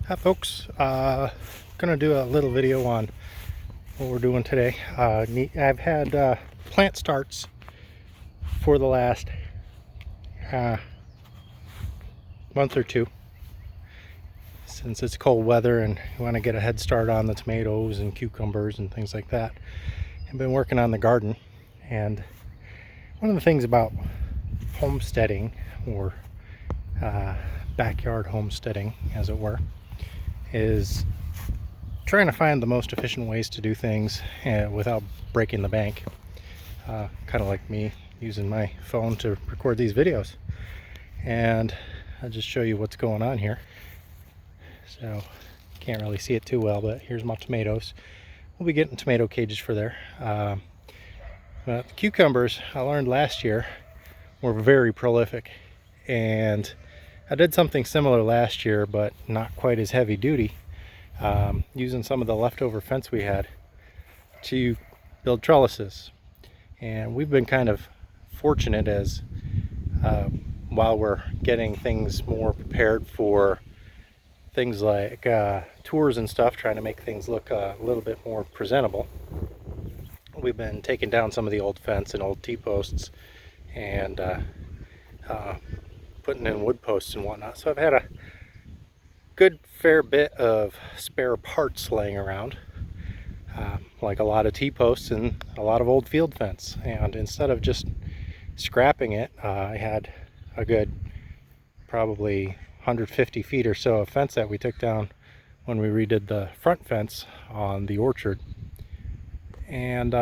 Hi folks, gonna do a little video on what we're doing today. I've had plant starts for the last month or two since it's cold weather and you want to get a head start on the tomatoes and cucumbers and things like that. I've been working on the garden, and one of the things about homesteading, or backyard homesteading as it were, is trying to find the most efficient ways to do things without breaking the bank. Kind of like me using my phone to record these videos. And I'll just show you what's going on here. So can't really see it too well, but here's my tomatoes. We'll be getting tomato cages for there. But the cucumbers, I learned last year, were very prolific, and I did something similar last year, but not quite as heavy duty, using some of the leftover fence we had to build trellises. And we've been kind of fortunate as while we're getting things more prepared for things like tours and stuff, trying to make things look a little bit more presentable, we've been taking down some of the old fence and old T-posts and putting in wood posts and whatnot. So I've had a good fair bit of spare parts laying around, like a lot of T-posts and a lot of old field fence. And instead of just scrapping it, I had a good probably 150 feet or so of fence that we took down when we redid the front fence on the orchard, and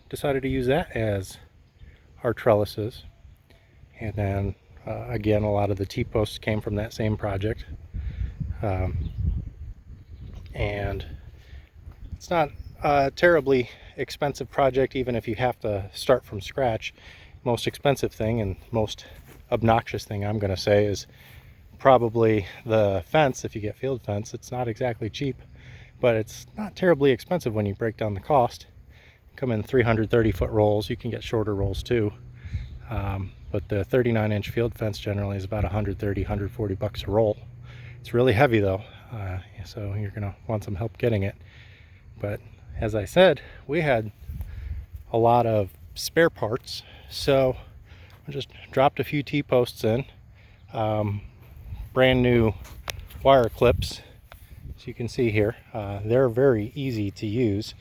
decided to use that as our trellises. And then again, a lot of the T-posts came from that same project. And it's not a terribly expensive project, even if you have to start from scratch. Most expensive thing and most obnoxious thing I'm going to say is probably the fence. If you get field fence, it's not exactly cheap, but it's not terribly expensive when you break down the cost. Come in 330 foot rolls. You can get shorter rolls too. But the 39-inch field fence generally is about 130, 140 bucks a roll. It's really heavy though, so you're gonna want some help getting it. But as I said, we had a lot of spare parts, so I just dropped a few T-posts in, brand new wire clips, as you can see here. They're very easy to use.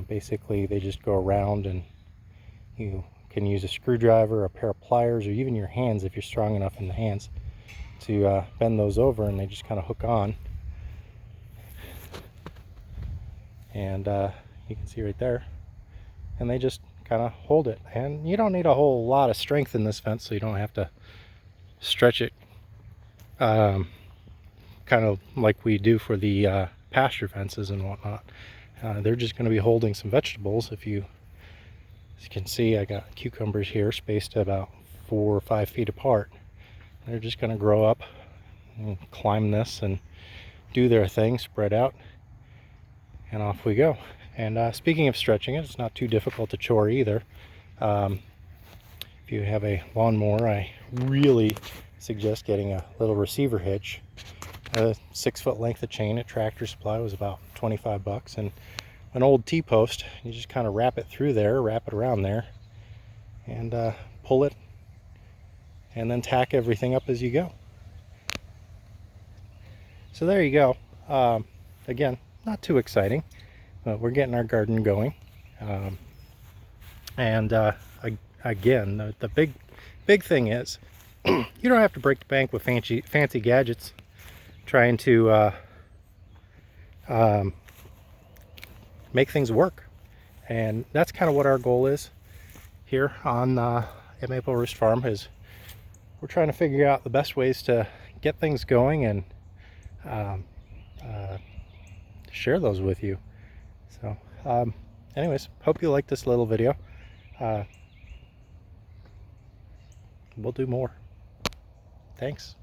Basically they just go around, and you can use a screwdriver, a pair of pliers, or even your hands if you're strong enough in the hands to bend those over, and they just kind of hook on. And you can see right there, and they just kind of hold it. And you don't need a whole lot of strength in this fence, so you don't have to stretch it kind of like we do for the pasture fences and whatnot. They're just going to be holding some vegetables. As you can see, I got cucumbers here spaced about 4 or 5 feet apart. They're just going to grow up and climb this and do their thing, spread out, and off we go. And speaking of stretching it, it's not too difficult to chore either. If you have a lawnmower, I really suggest getting a little receiver hitch. A 6-foot length of chain at Tractor Supply was about 25 bucks, and an old T-post. You just kind of wrap it through there, wrap it around there, and pull it, and then tack everything up as you go. So there you go. Again, not too exciting, but we're getting our garden going. Again, the big thing is you don't have to break the bank with fancy gadgets trying to make things work. And that's kind of what our goal is here on at Maple Roost Farm. Is we're trying to figure out the best ways to get things going and share those with you. So anyways, hope you like this little video. We'll do more. Thanks.